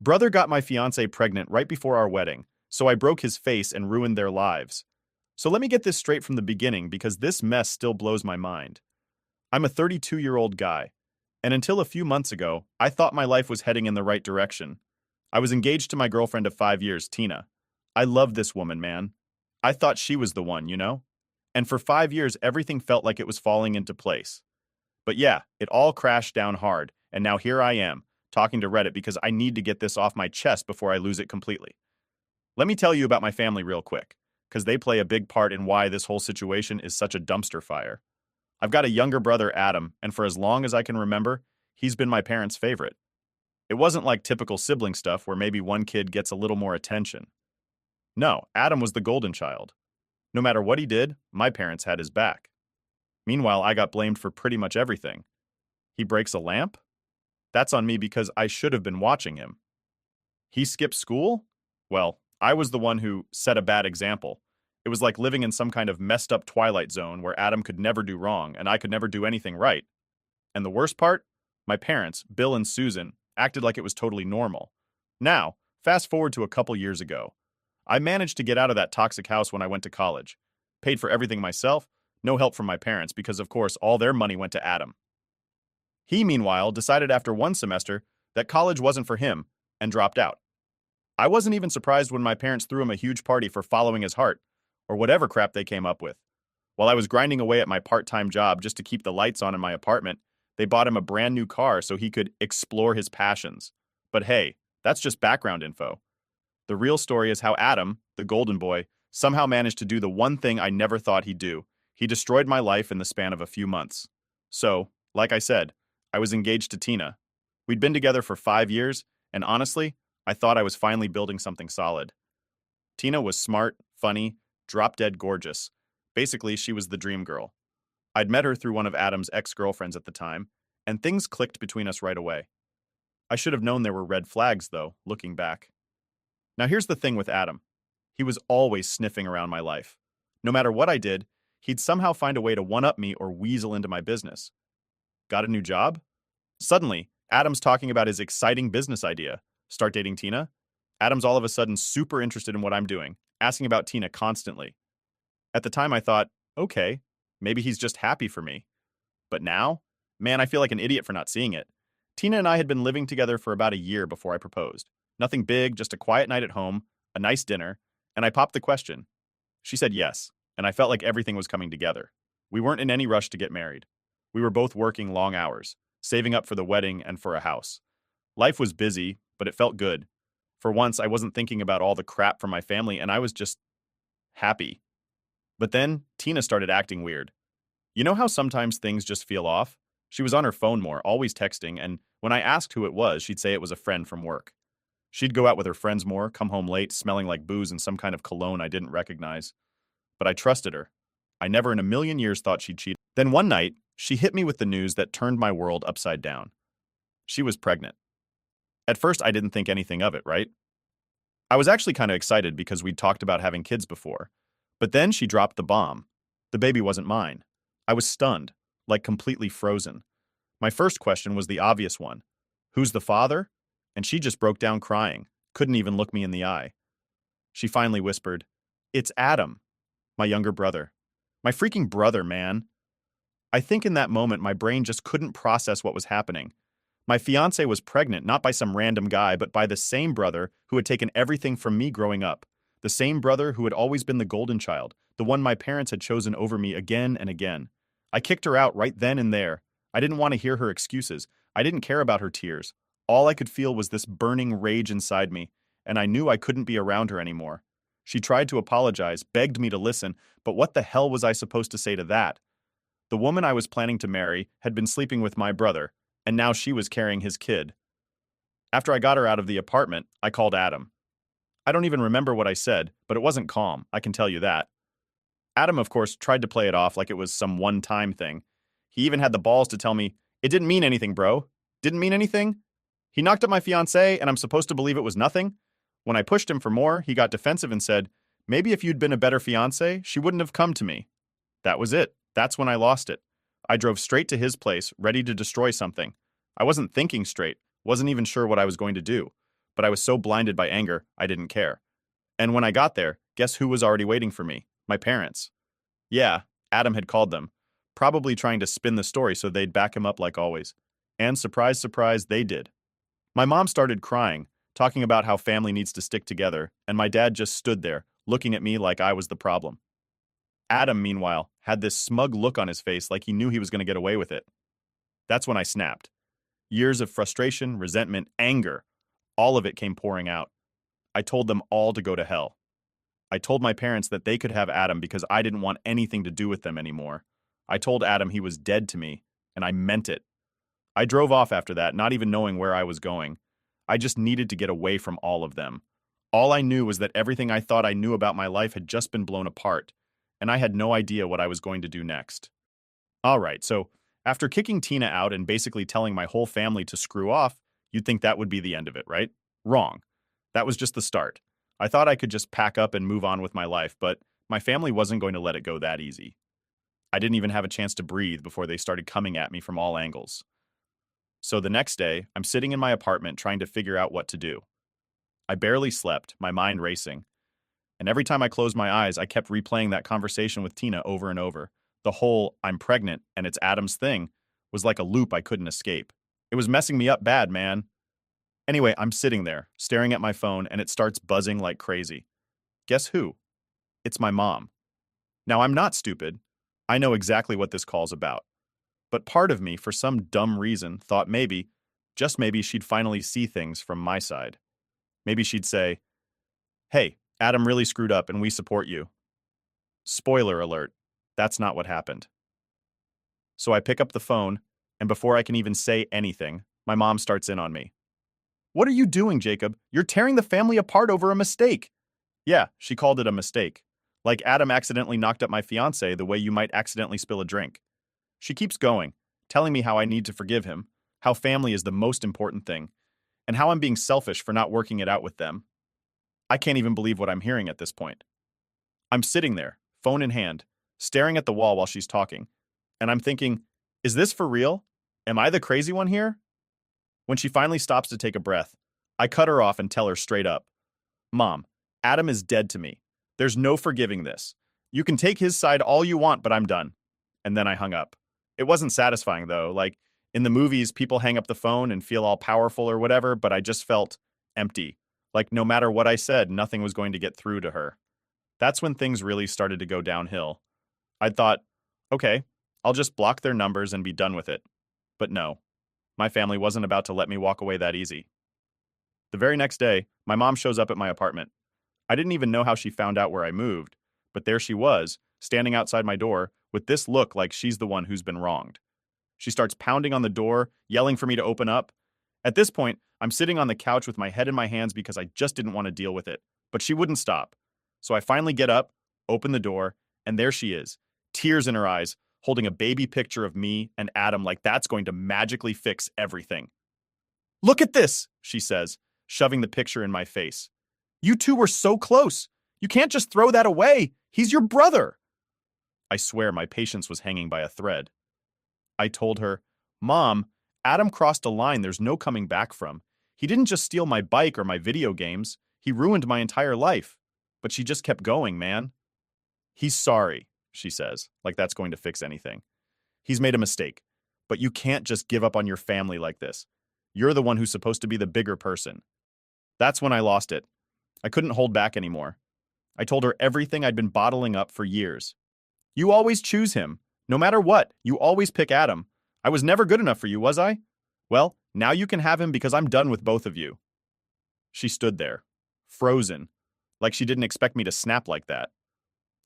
Brother got my fiancée pregnant right before our wedding, so I broke his face and ruined their lives. So let me get this straight from the beginning because this mess still blows my mind. I'm a 32-year-old guy, and until a few months ago, I thought my life was heading in the right direction. I was engaged to my girlfriend of 5 years, Tina. I love this woman, man. I thought she was the one, you know? And for 5 years, everything felt like it was falling into place. But yeah, it all crashed down hard, and now here I am, talking to Reddit because I need to get this off my chest before I lose it completely. Let me tell you about my family real quick, because they play a big part in why this whole situation is such a dumpster fire. I've got a younger brother, Adam, and for as long as I can remember, he's been my parents' favorite. It wasn't like typical sibling stuff where maybe one kid gets a little more attention. No, Adam was the golden child. No matter what he did, my parents had his back. Meanwhile, I got blamed for pretty much everything. He breaks a lamp? That's on me because I should have been watching him. He skipped school? Well, I was the one who set a bad example. It was like living in some kind of messed up twilight zone where Adam could never do wrong and I could never do anything right. And the worst part? My parents, Bill and Susan, acted like it was totally normal. Now, fast forward to a couple years ago. I managed to get out of that toxic house when I went to college. Paid for everything myself, no help from my parents because, of course, all their money went to Adam. He, meanwhile, decided after one semester that college wasn't for him and dropped out. I wasn't even surprised when my parents threw him a huge party for following his heart, or whatever crap they came up with. While I was grinding away at my part-time job just to keep the lights on in my apartment, they bought him a brand new car so he could explore his passions. But hey, that's just background info. The real story is how Adam, the golden boy, somehow managed to do the one thing I never thought he'd do. He destroyed my life in the span of a few months. So, like I said, I was engaged to Tina. We'd been together for 5 years, and honestly, I thought I was finally building something solid. Tina was smart, funny, drop-dead gorgeous. Basically, she was the dream girl. I'd met her through one of Adam's ex-girlfriends at the time, and things clicked between us right away. I should have known there were red flags, though, looking back. Now here's the thing with Adam. He was always sniffing around my life. No matter what I did, he'd somehow find a way to one-up me or weasel into my business. Got a new job? Suddenly, Adam's talking about his exciting business idea. Start dating Tina? Adam's all of a sudden super interested in what I'm doing, asking about Tina constantly. At the time I thought, okay, maybe he's just happy for me. But now? Man, I feel like an idiot for not seeing it. Tina and I had been living together for about a year before I proposed. Nothing big, just a quiet night at home, a nice dinner, and I popped the question. She said yes, and I felt like everything was coming together. We weren't in any rush to get married. We were both working long hours, saving up for the wedding and for a house. Life was busy, but it felt good. For once, I wasn't thinking about all the crap from my family, and I was just happy. But then, Tina started acting weird. You know how sometimes things just feel off? She was on her phone more, always texting, and when I asked who it was, she'd say it was a friend from work. She'd go out with her friends more, come home late, smelling like booze and some kind of cologne I didn't recognize. But I trusted her. I never in a million years thought she'd cheat. Then one night, she hit me with the news that turned my world upside down. She was pregnant. At first, I didn't think anything of it, right? I was actually kind of excited because we'd talked about having kids before. But then she dropped the bomb. The baby wasn't mine. I was stunned, like completely frozen. My first question was the obvious one. Who's the father? And she just broke down crying, couldn't even look me in the eye. She finally whispered, "It's Adam, my younger brother. My freaking brother, man." I think in that moment my brain just couldn't process what was happening. My fiancée was pregnant not by some random guy, but by the same brother who had taken everything from me growing up. The same brother who had always been the golden child, the one my parents had chosen over me again and again. I kicked her out right then and there. I didn't want to hear her excuses. I didn't care about her tears. All I could feel was this burning rage inside me, and I knew I couldn't be around her anymore. She tried to apologize, begged me to listen, but what the hell was I supposed to say to that? The woman I was planning to marry had been sleeping with my brother, and now she was carrying his kid. After I got her out of the apartment, I called Adam. I don't even remember what I said, but it wasn't calm, I can tell you that. Adam, of course, tried to play it off like it was some one-time thing. He even had the balls to tell me, "It didn't mean anything, bro. Didn't mean anything? He knocked up my fiancée, and I'm supposed to believe it was nothing?" When I pushed him for more, he got defensive and said, "Maybe if you'd been a better fiancée, she wouldn't have come to me." That was it. That's when I lost it. I drove straight to his place, ready to destroy something. I wasn't thinking straight, wasn't even sure what I was going to do. but I was so blinded by anger, I didn't care. And when I got there, guess who was already waiting for me? My parents. Yeah, Adam had called them, probably trying to spin the story so they'd back him up like always. And surprise, surprise, they did. My mom started crying, talking about how family needs to stick together, and my dad just stood there, looking at me like I was the problem. Adam, meanwhile, had this smug look on his face like he knew he was going to get away with it. That's when I snapped. Years of frustration, resentment, anger, all of it came pouring out. I told them all to go to hell. I told my parents that they could have Adam because I didn't want anything to do with them anymore. I told Adam he was dead to me, and I meant it. I drove off after that, not even knowing where I was going. I just needed to get away from all of them. All I knew was that everything I thought I knew about my life had just been blown apart, and I had no idea what I was going to do next. Alright, so after kicking Tina out and basically telling my whole family to screw off, you'd think that would be the end of it, right? Wrong. That was just the start. I thought I could just pack up and move on with my life, but my family wasn't going to let it go that easy. I didn't even have a chance to breathe before they started coming at me from all angles. So the next day, I'm sitting in my apartment trying to figure out what to do. I barely slept, my mind racing. And every time I closed my eyes, I kept replaying that conversation with Tina over and over. The whole "I'm pregnant and it's Adam's thing" was like a loop I couldn't escape. It was messing me up bad, man. Anyway, I'm sitting there, staring at my phone, and it starts buzzing like crazy. Guess who? It's my mom. Now, I'm not stupid. I know exactly what this call's about. But part of me, for some dumb reason, thought maybe, just maybe, she'd finally see things from my side. Maybe she'd say, "Hey, Adam really screwed up and we support you." Spoiler alert, that's not what happened. So I pick up the phone, and before I can even say anything, my mom starts in on me. "What are you doing, Jacob? You're tearing the family apart over a mistake." Yeah, she called it a mistake. Like Adam accidentally knocked up my fiancée the way you might accidentally spill a drink. She keeps going, telling me how I need to forgive him, how family is the most important thing, and how I'm being selfish for not working it out with them. I can't even believe what I'm hearing at this point. I'm sitting there, phone in hand, staring at the wall while she's talking, and I'm thinking, is this for real? Am I the crazy one here? When she finally stops to take a breath, I cut her off and tell her straight up, "Mom, Adam is dead to me. There's no forgiving this. You can take his side all you want, but I'm done." And then I hung up. It wasn't satisfying, though. Like, in the movies, people hang up the phone and feel all powerful or whatever, but I just felt empty. Like, no matter what I said, nothing was going to get through to her. That's when things really started to go downhill. I'd thought, okay, I'll just block their numbers and be done with it. But no, my family wasn't about to let me walk away that easy. The very next day, my mom shows up at my apartment. I didn't even know how she found out where I moved, but there she was, standing outside my door, with this look like she's the one who's been wronged. She starts pounding on the door, yelling for me to open up. At this point, I'm sitting on the couch with my head in my hands because I just didn't want to deal with it, but she wouldn't stop. So I finally get up, open the door, and there she is, tears in her eyes, holding a baby picture of me and Adam like that's going to magically fix everything. "Look at this," she says, shoving the picture in my face. "You two were so close. You can't just throw that away. He's your brother." I swear my patience was hanging by a thread. I told her, "Mom, Adam crossed a line there's no coming back from. He didn't just steal my bike or my video games. He ruined my entire life." But she just kept going, man. "He's sorry," she says, like that's going to fix anything. "He's made a mistake. But you can't just give up on your family like this. You're the one who's supposed to be the bigger person." That's when I lost it. I couldn't hold back anymore. I told her everything I'd been bottling up for years. "You always choose him. No matter what, you always pick Adam. I was never good enough for you, was I? Well, now you can have him because I'm done with both of you." She stood there, frozen, like she didn't expect me to snap like that.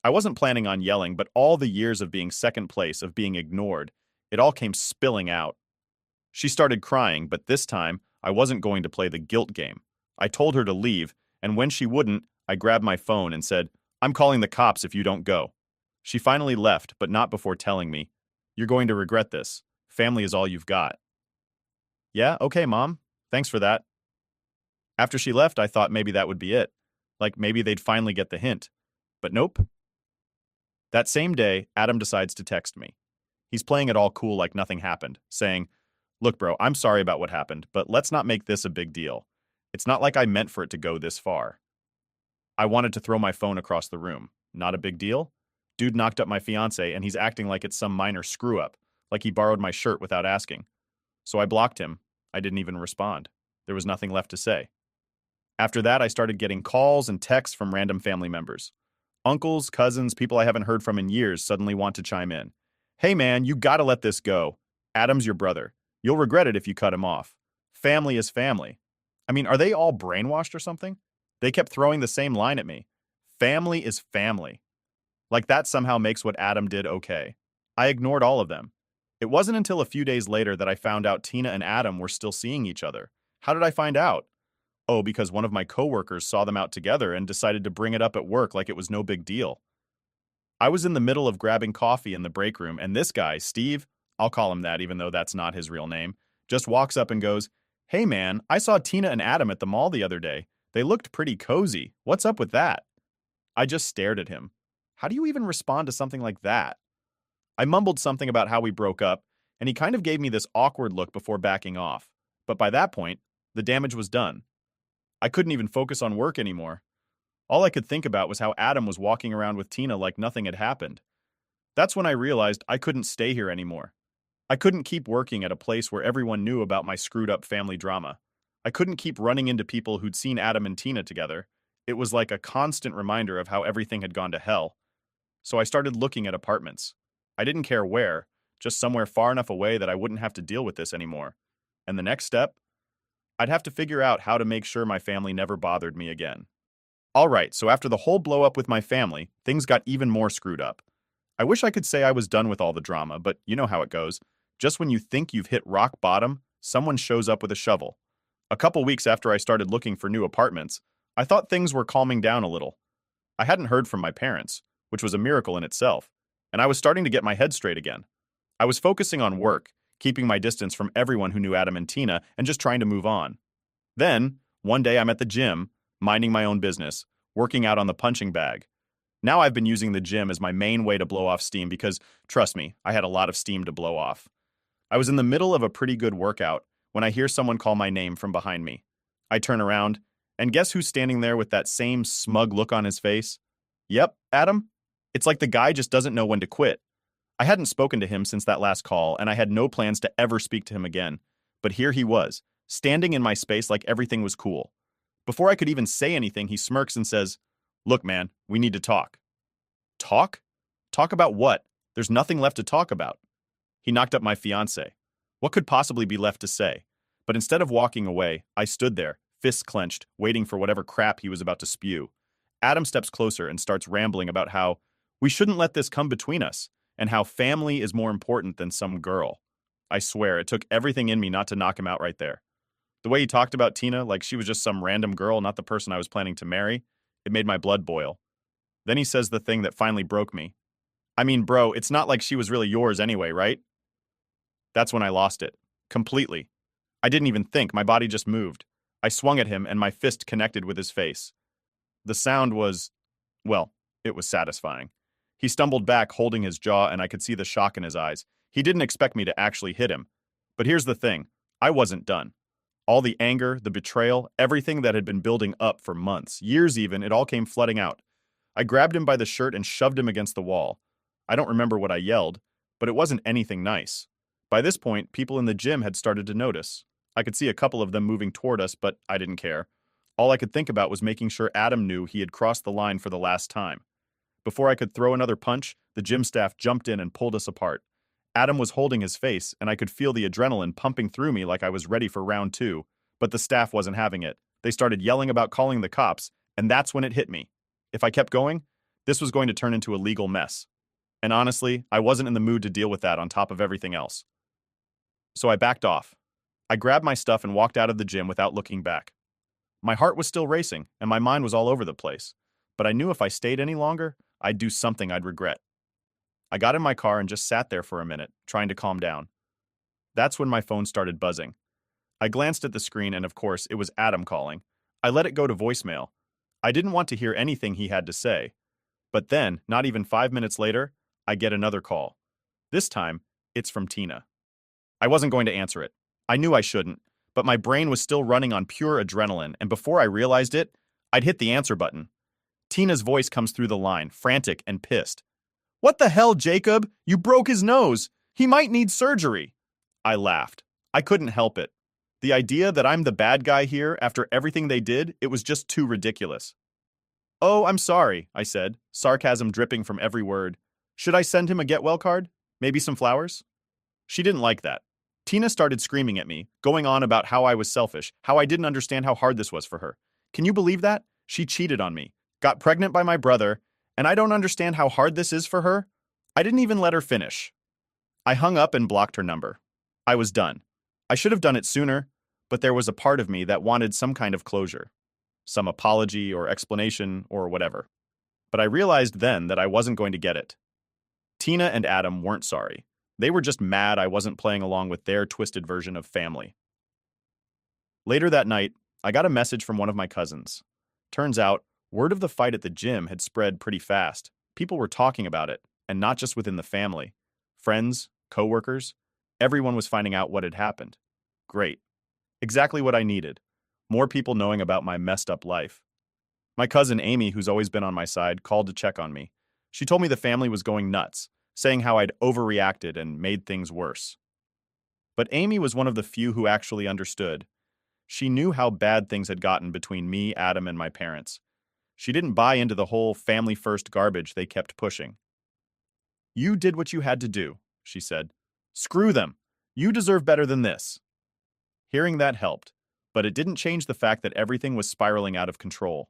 I wasn't planning on yelling, but all the years of being second place, of being ignored, it all came spilling out. She started crying, but this time, I wasn't going to play the guilt game. I told her to leave, and when she wouldn't, I grabbed my phone and said, "I'm calling the cops if you don't go." She finally left, but not before telling me, "You're going to regret this. Family is all you've got." "Yeah, okay, Mom. Thanks for that." After she left, I thought maybe that would be it. Like maybe they'd finally get the hint. But nope. That same day, Adam decides to text me. He's playing it all cool like nothing happened, saying, "Look, bro, I'm sorry about what happened, but let's not make this a big deal. It's not like I meant for it to go this far. I wanted to throw my phone across the room. Not a big deal. Dude knocked up my fiance and he's acting like it's some minor screw up, like he borrowed my shirt without asking. So I blocked him. I didn't even respond. There was nothing left to say. After that, I started getting calls and texts from random family members. Uncles, cousins, people I haven't heard from in years suddenly want to chime in. Hey man, you gotta let this go. Adam's your brother. You'll regret it if you cut him off. Family is family. I mean, are they all brainwashed or something? They kept throwing the same line at me. Family is family. Like that somehow makes what Adam did okay. I ignored all of them. It wasn't until a few days later that I found out Tina and Adam were still seeing each other. How did I find out? Oh, because one of my coworkers saw them out together and decided to bring it up at work like it was no big deal. I was in the middle of grabbing coffee in the break room, and this guy, Steve, I'll call him that even though that's not his real name, just walks up and goes, "Hey man, I saw Tina and Adam at the mall the other day. They looked pretty cozy. What's up with that?" I just stared at him. How do you even respond to something like that? I mumbled something about how we broke up, and he kind of gave me this awkward look before backing off. But by that point, the damage was done. I couldn't even focus on work anymore. All I could think about was how Adam was walking around with Tina like nothing had happened. That's when I realized I couldn't stay here anymore. I couldn't keep working at a place where everyone knew about my screwed up family drama. I couldn't keep running into people who'd seen Adam and Tina together. It was like a constant reminder of how everything had gone to hell. So I started looking at apartments. I didn't care where, just somewhere far enough away that I wouldn't have to deal with this anymore. And the next step? I'd have to figure out how to make sure my family never bothered me again. Alright, so after the whole blow up with my family, things got even more screwed up. I wish I could say I was done with all the drama, but you know how it goes. Just when you think you've hit rock bottom, someone shows up with a shovel. A couple weeks after I started looking for new apartments, I thought things were calming down a little. I hadn't heard from my parents, which was a miracle in itself, and I was starting to get my head straight again. I was focusing on work, keeping my distance from everyone who knew Adam and Tina, and just trying to move on. Then, one day I'm at the gym, minding my own business, working out on the punching bag. Now I've been using the gym as my main way to blow off steam because, trust me, I had a lot of steam to blow off. I was in the middle of a pretty good workout when I hear someone call my name from behind me. I turn around, and guess who's standing there with that same smug look on his face? Yep, Adam. It's like the guy just doesn't know when to quit. I hadn't spoken to him since that last call, and I had no plans to ever speak to him again. But here he was, standing in my space like everything was cool. Before I could even say anything, he smirks and says, "Look, man, we need to talk." Talk? Talk about what? There's nothing left to talk about. He knocked up my fiancée. What could possibly be left to say? But instead of walking away, I stood there, fists clenched, waiting for whatever crap he was about to spew. Adam steps closer and starts rambling about how we shouldn't let this come between us, and how family is more important than some girl. I swear, it took everything in me not to knock him out right there. The way he talked about Tina like she was just some random girl, not the person I was planning to marry, it made my blood boil. Then he says the thing that finally broke me. I mean, bro, it's not like she was really yours anyway, right? That's when I lost it. Completely. I didn't even think, my body just moved. I swung at him and my fist connected with his face. The sound was, well, it was satisfying. He stumbled back, holding his jaw, and I could see the shock in his eyes. He didn't expect me to actually hit him. But here's the thing, I wasn't done. All the anger, the betrayal, everything that had been building up for months, years even, it all came flooding out. I grabbed him by the shirt and shoved him against the wall. I don't remember what I yelled, but it wasn't anything nice. By this point, people in the gym had started to notice. I could see a couple of them moving toward us, but I didn't care. All I could think about was making sure Adam knew he had crossed the line for the last time. Before I could throw another punch, the gym staff jumped in and pulled us apart. Adam was holding his face, and I could feel the adrenaline pumping through me like I was ready for round two, but the staff wasn't having it. They started yelling about calling the cops, and that's when it hit me. If I kept going, this was going to turn into a legal mess. And honestly, I wasn't in the mood to deal with that on top of everything else. So I backed off. I grabbed my stuff and walked out of the gym without looking back. My heart was still racing, and my mind was all over the place. But I knew if I stayed any longer, I'd do something I'd regret. I got in my car and just sat there for a minute, trying to calm down. That's when my phone started buzzing. I glanced at the screen and of course, it was Adam calling. I let it go to voicemail. I didn't want to hear anything he had to say. But then, not even 5 minutes later, I get another call. This time, it's from Tina. I wasn't going to answer it. I knew I shouldn't, but my brain was still running on pure adrenaline, and before I realized it, I'd hit the answer button. Tina's voice comes through the line, frantic and pissed. "What the hell, Jacob? You broke his nose. He might need surgery." I laughed. I couldn't help it. The idea that I'm the bad guy here after everything they did, it was just too ridiculous. "Oh, I'm sorry," I said, sarcasm dripping from every word. "Should I send him a get well card? Maybe some flowers?" She didn't like that. Tina started screaming at me, going on about how I was selfish, how I didn't understand how hard this was for her. Can you believe that? She cheated on me, got pregnant by my brother, and I don't understand how hard this is for her? I didn't even let her finish. I hung up and blocked her number. I was done. I should have done it sooner, but there was a part of me that wanted some kind of closure. Some apology or explanation or whatever. But I realized then that I wasn't going to get it. Tina and Adam weren't sorry. They were just mad I wasn't playing along with their twisted version of family. Later that night, I got a message from one of my cousins. Turns out, word of the fight at the gym had spread pretty fast. People were talking about it, and not just within the family. Friends, coworkers, everyone was finding out what had happened. Great. Exactly what I needed. More people knowing about my messed up life. My cousin Amy, who's always been on my side, called to check on me. She told me the family was going nuts, saying how I'd overreacted and made things worse. But Amy was one of the few who actually understood. She knew how bad things had gotten between me, Adam, and my parents. She didn't buy into the whole family-first garbage they kept pushing. "You did what you had to do," she said. "Screw them. You deserve better than this." Hearing that helped, but it didn't change the fact that everything was spiraling out of control.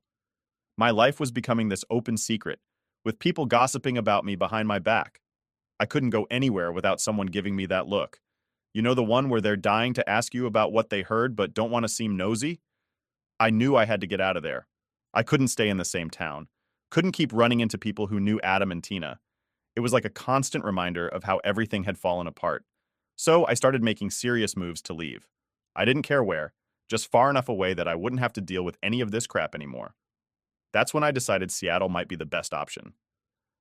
My life was becoming this open secret, with people gossiping about me behind my back. I couldn't go anywhere without someone giving me that look. You know, the one where they're dying to ask you about what they heard but don't want to seem nosy? I knew I had to get out of there. I couldn't stay in the same town. Couldn't keep running into people who knew Adam and Tina. It was like a constant reminder of how everything had fallen apart. So I started making serious moves to leave. I didn't care where, just far enough away that I wouldn't have to deal with any of this crap anymore. That's when I decided Seattle might be the best option.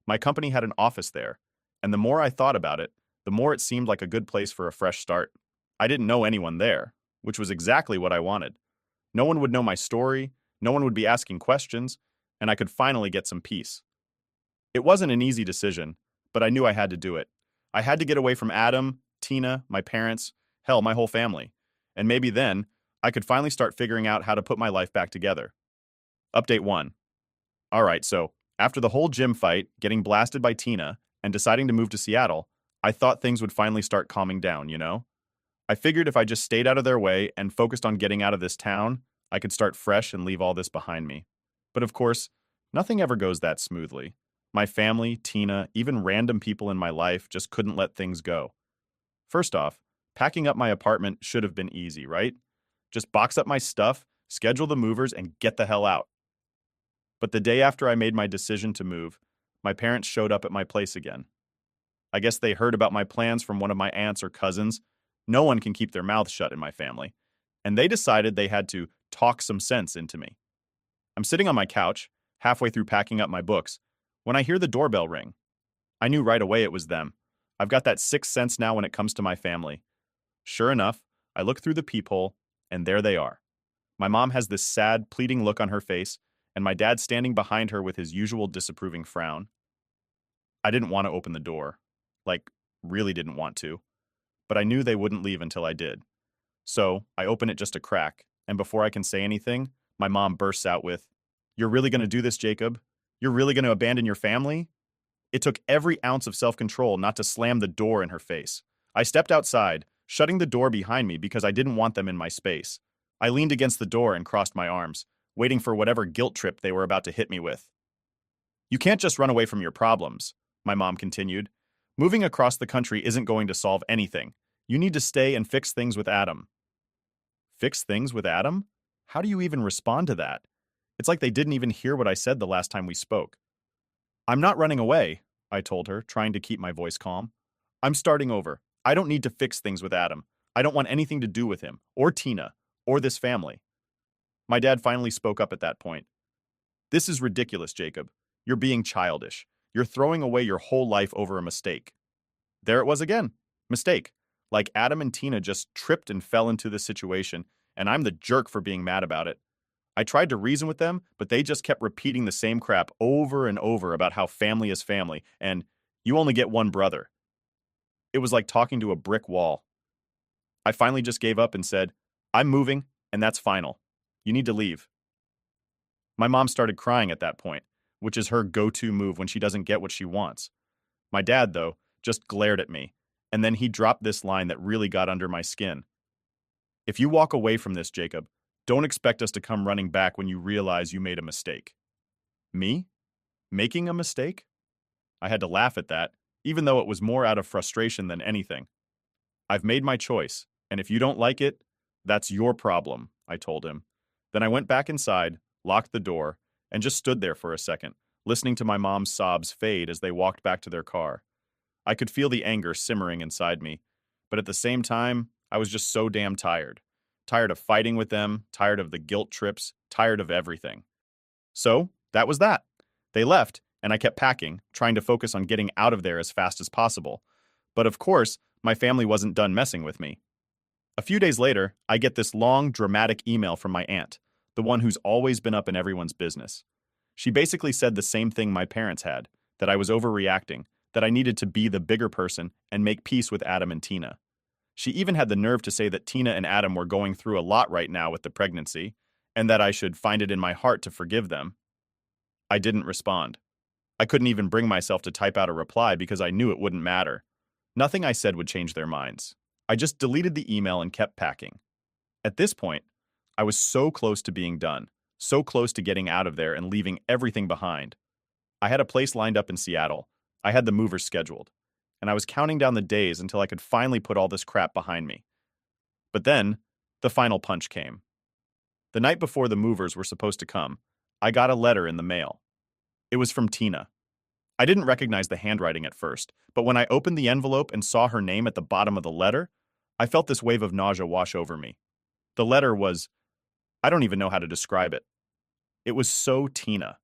My company had an office there, and the more I thought about it, the more it seemed like a good place for a fresh start. I didn't know anyone there, which was exactly what I wanted. No one would know my story, no one would be asking questions, and I could finally get some peace. It wasn't an easy decision, but I knew I had to do it. I had to get away from Adam, Tina, my parents, hell, my whole family. And maybe then, I could finally start figuring out how to put my life back together. Update 1. Alright, so, after the whole gym fight, getting blasted by Tina, and deciding to move to Seattle, I thought things would finally start calming down, you know? I figured if I just stayed out of their way and focused on getting out of this town, I could start fresh and leave all this behind me. But of course, nothing ever goes that smoothly. My family, Tina, even random people in my life just couldn't let things go. First off, packing up my apartment should have been easy, right? Just box up my stuff, schedule the movers, and get the hell out. But the day after I made my decision to move, my parents showed up at my place again. I guess they heard about my plans from one of my aunts or cousins. No one can keep their mouths shut in my family. And they decided they had to talk some sense into me. I'm sitting on my couch, halfway through packing up my books, when I hear the doorbell ring. I knew right away it was them. I've got that sixth sense now when it comes to my family. Sure enough, I look through the peephole, and there they are. My mom has this sad, pleading look on her face, and my dad standing behind her with his usual disapproving frown. I didn't want to open the door. Like, really didn't want to. But I knew they wouldn't leave until I did. So, I open it just a crack, and before I can say anything, my mom bursts out with, "You're really going to do this, Jacob? You're really going to abandon your family?" It took every ounce of self-control not to slam the door in her face. I stepped outside, shutting the door behind me because I didn't want them in my space. I leaned against the door and crossed my arms, waiting for whatever guilt trip they were about to hit me with. "You can't just run away from your problems," my mom continued. "Moving across the country isn't going to solve anything. You need to stay and fix things with Adam." Fix things with Adam? How do you even respond to that? It's like they didn't even hear what I said the last time we spoke. "I'm not running away," I told her, trying to keep my voice calm. "I'm starting over. I don't need to fix things with Adam. I don't want anything to do with him, or Tina, or this family." My dad finally spoke up at that point. "This is ridiculous, Jacob. You're being childish. You're throwing away your whole life over a mistake." There it was again. Mistake. Like Adam and Tina just tripped and fell into the situation, and I'm the jerk for being mad about it. I tried to reason with them, but they just kept repeating the same crap over and over about how family is family, and you only get one brother. It was like talking to a brick wall. I finally just gave up and said, I'm moving, and that's final. You need to leave. My mom started crying at that point, which is her go-to move when she doesn't get what she wants. My dad, though, just glared at me, and then he dropped this line that really got under my skin. If you walk away from this, Jacob, don't expect us to come running back when you realize you made a mistake. Me? Making a mistake? I had to laugh at that, even though it was more out of frustration than anything. I've made my choice, and if you don't like it, that's your problem, I told him. Then I went back inside, locked the door, and just stood there for a second, listening to my mom's sobs fade as they walked back to their car. I could feel the anger simmering inside me, but at the same time, I was just so damn tired. Tired of fighting with them, tired of the guilt trips, tired of everything. So, that was that. They left, and I kept packing, trying to focus on getting out of there as fast as possible. But of course, my family wasn't done messing with me. A few days later, I get this long, dramatic email from my aunt, the one who's always been up in everyone's business. She basically said the same thing my parents had, that I was overreacting, that I needed to be the bigger person and make peace with Adam and Tina. She even had the nerve to say that Tina and Adam were going through a lot right now with the pregnancy, and that I should find it in my heart to forgive them. I didn't respond. I couldn't even bring myself to type out a reply because I knew it wouldn't matter. Nothing I said would change their minds. I just deleted the email and kept packing. At this point, I was so close to being done, so close to getting out of there and leaving everything behind. I had a place lined up in Seattle. I had the movers scheduled, and I was counting down the days until I could finally put all this crap behind me. But then, the final punch came. The night before the movers were supposed to come, I got a letter in the mail. It was from Tina. I didn't recognize the handwriting at first, but when I opened the envelope and saw her name at the bottom of the letter, I felt this wave of nausea wash over me. The letter was, I don't even know how to describe it. It was so Tina,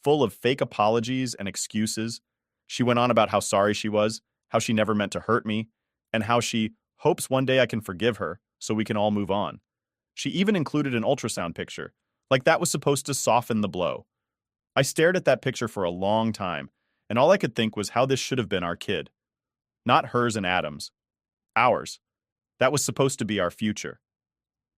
full of fake apologies and excuses. She went on about how sorry she was, how she never meant to hurt me, and how she hopes one day I can forgive her so we can all move on. She even included an ultrasound picture, like that was supposed to soften the blow. I stared at that picture for a long time, and all I could think was how this should have been our kid. Not hers and Adam's. Ours. That was supposed to be our future.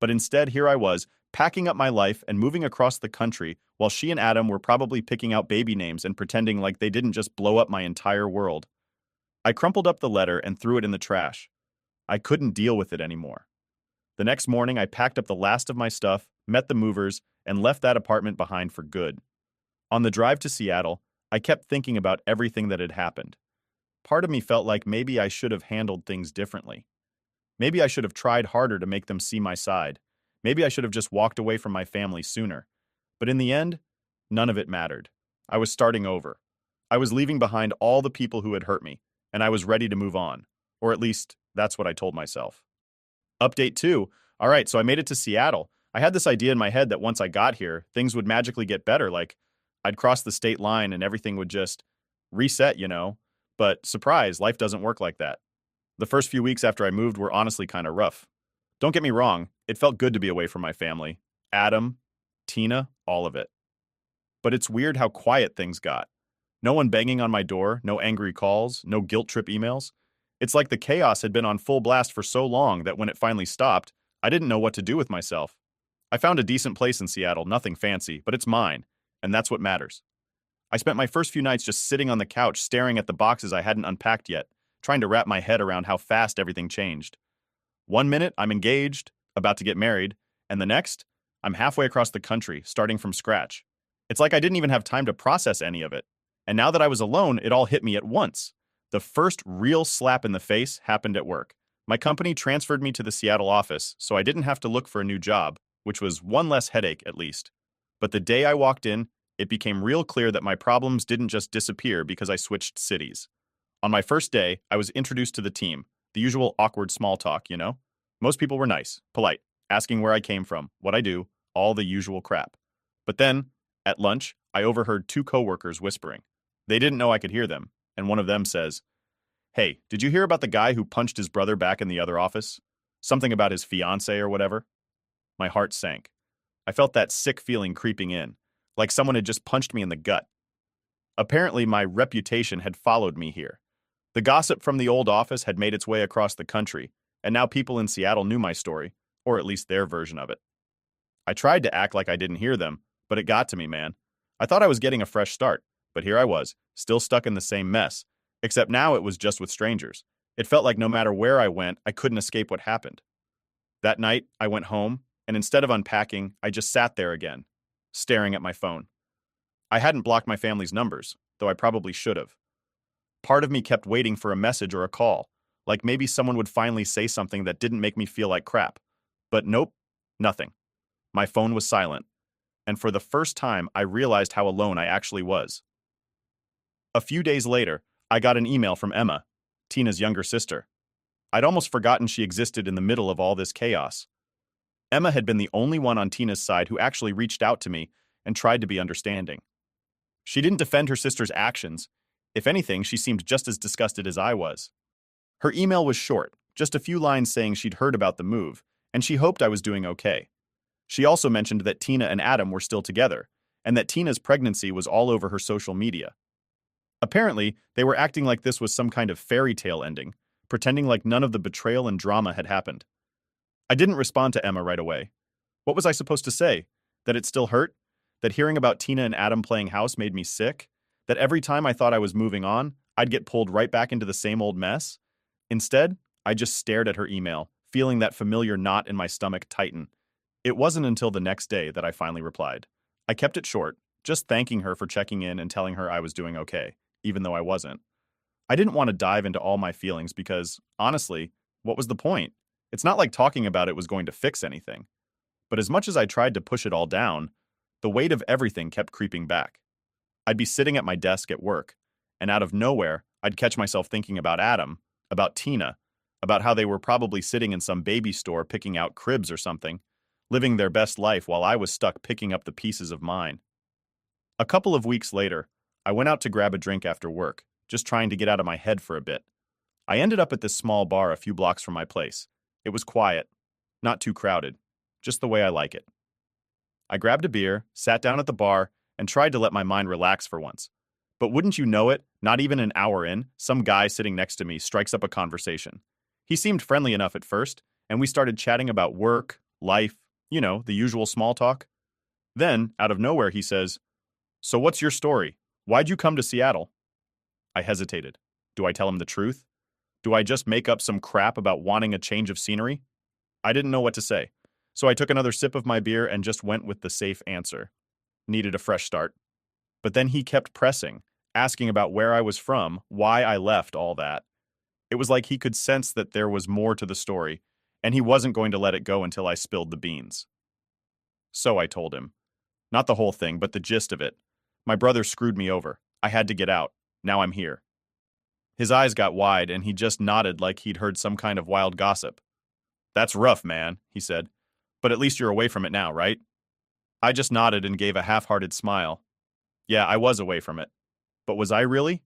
But instead, here I was, packing up my life and moving across the country while she and Adam were probably picking out baby names and pretending like they didn't just blow up my entire world. I crumpled up the letter and threw it in the trash. I couldn't deal with it anymore. The next morning, I packed up the last of my stuff, met the movers, and left that apartment behind for good. On the drive to Seattle, I kept thinking about everything that had happened. Part of me felt like maybe I should have handled things differently. Maybe I should have tried harder to make them see my side. Maybe I should have just walked away from my family sooner. But in the end, none of it mattered. I was starting over. I was leaving behind all the people who had hurt me, and I was ready to move on. Or at least, that's what I told myself. Update 2. All right, so I made it to Seattle. I had this idea in my head that once I got here, things would magically get better, like I'd cross the state line and everything would just reset, you know? But surprise, life doesn't work like that. The first few weeks after I moved were honestly kind of rough. Don't get me wrong, it felt good to be away from my family. Adam, Tina, all of it. But it's weird how quiet things got. No one banging on my door, no angry calls, no guilt trip emails. It's like the chaos had been on full blast for so long that when it finally stopped, I didn't know what to do with myself. I found a decent place in Seattle, nothing fancy, but it's mine, and that's what matters. I spent my first few nights just sitting on the couch staring at the boxes I hadn't unpacked yet, trying to wrap my head around how fast everything changed. One minute, I'm engaged, about to get married, and the next, I'm halfway across the country, starting from scratch. It's like I didn't even have time to process any of it. And now that I was alone, it all hit me at once. The first real slap in the face happened at work. My company transferred me to the Seattle office, so I didn't have to look for a new job, which was one less headache at least. But the day I walked in, it became real clear that my problems didn't just disappear because I switched cities. On my first day, I was introduced to the team, the usual awkward small talk, you know? Most people were nice, polite, asking where I came from, what I do, all the usual crap. But then, at lunch, I overheard two coworkers whispering. They didn't know I could hear them, and one of them says, Hey, did you hear about the guy who punched his brother back in the other office? Something about his fiancée or whatever? My heart sank. I felt that sick feeling creeping in, like someone had just punched me in the gut. Apparently, my reputation had followed me here. The gossip from the old office had made its way across the country, and now people in Seattle knew my story, or at least their version of it. I tried to act like I didn't hear them, but it got to me, man. I thought I was getting a fresh start, but here I was, still stuck in the same mess, except now it was just with strangers. It felt like no matter where I went, I couldn't escape what happened. That night, I went home, and instead of unpacking, I just sat there again, staring at my phone. I hadn't blocked my family's numbers, though I probably should have. Part of me kept waiting for a message or a call, like maybe someone would finally say something that didn't make me feel like crap. But nope, nothing. My phone was silent, and for the first time, I realized how alone I actually was. A few days later, I got an email from Emma, Tina's younger sister. I'd almost forgotten she existed in the middle of all this chaos. Emma had been the only one on Tina's side who actually reached out to me and tried to be understanding. She didn't defend her sister's actions. If anything, she seemed just as disgusted as I was. Her email was short, just a few lines saying she'd heard about the move, and she hoped I was doing okay. She also mentioned that Tina and Adam were still together, and that Tina's pregnancy was all over her social media. Apparently, they were acting like this was some kind of fairy tale ending, pretending like none of the betrayal and drama had happened. I didn't respond to Emma right away. What was I supposed to say? That it still hurt? That hearing about Tina and Adam playing house made me sick? That every time I thought I was moving on, I'd get pulled right back into the same old mess? Instead, I just stared at her email, feeling that familiar knot in my stomach tighten. It wasn't until the next day that I finally replied. I kept it short, just thanking her for checking in and telling her I was doing okay, even though I wasn't. I didn't want to dive into all my feelings because, honestly, what was the point? It's not like talking about it was going to fix anything. But as much as I tried to push it all down, the weight of everything kept creeping back. I'd be sitting at my desk at work, and out of nowhere, I'd catch myself thinking about Adam, about Tina, about how they were probably sitting in some baby store picking out cribs or something, living their best life while I was stuck picking up the pieces of mine. A couple of weeks later, I went out to grab a drink after work, just trying to get out of my head for a bit. I ended up at this small bar a few blocks from my place. It was quiet, not too crowded, just the way I like it. I grabbed a beer, sat down at the bar, and tried to let my mind relax for once. But wouldn't you know it, not even an hour in, some guy sitting next to me strikes up a conversation. He seemed friendly enough at first, and we started chatting about work, life, the usual small talk. Then, out of nowhere, he says, "So what's your story? Why'd you come to Seattle?" I hesitated. Do I tell him the truth? Do I just make up some crap about wanting a change of scenery? I didn't know what to say, so I took another sip of my beer and just went with the safe answer. Needed a fresh start. But then he kept pressing, asking about where I was from, why I left, all that. It was like he could sense that there was more to the story, and he wasn't going to let it go until I spilled the beans. So I told him. Not the whole thing, but the gist of it. My brother screwed me over. I had to get out. Now I'm here. His eyes got wide, and he just nodded like he'd heard some kind of wild gossip. "That's rough, man," he said. "But at least you're away from it now, right?" I just nodded and gave a half-hearted smile. Yeah, I was away from it. But was I really?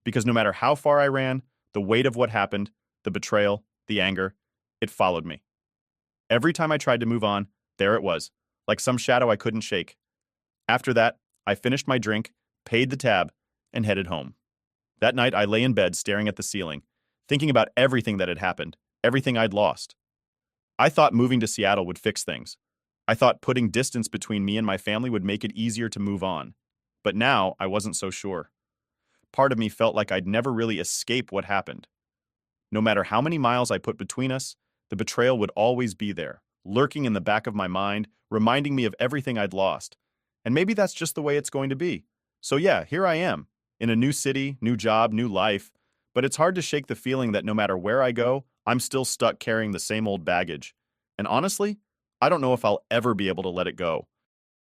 Because no matter how far I ran, the weight of what happened, the betrayal, the anger, it followed me. Every time I tried to move on, there it was, like some shadow I couldn't shake. After that, I finished my drink, paid the tab, and headed home. That night, I lay in bed staring at the ceiling, thinking about everything that had happened, everything I'd lost. I thought moving to Seattle would fix things. I thought putting distance between me and my family would make it easier to move on. But now, I wasn't so sure. Part of me felt like I'd never really escape what happened. No matter how many miles I put between us, the betrayal would always be there, lurking in the back of my mind, reminding me of everything I'd lost. And maybe that's just the way it's going to be. So yeah, here I am, in a new city, new job, new life, but it's hard to shake the feeling that no matter where I go, I'm still stuck carrying the same old baggage. And honestly, I don't know if I'll ever be able to let it go.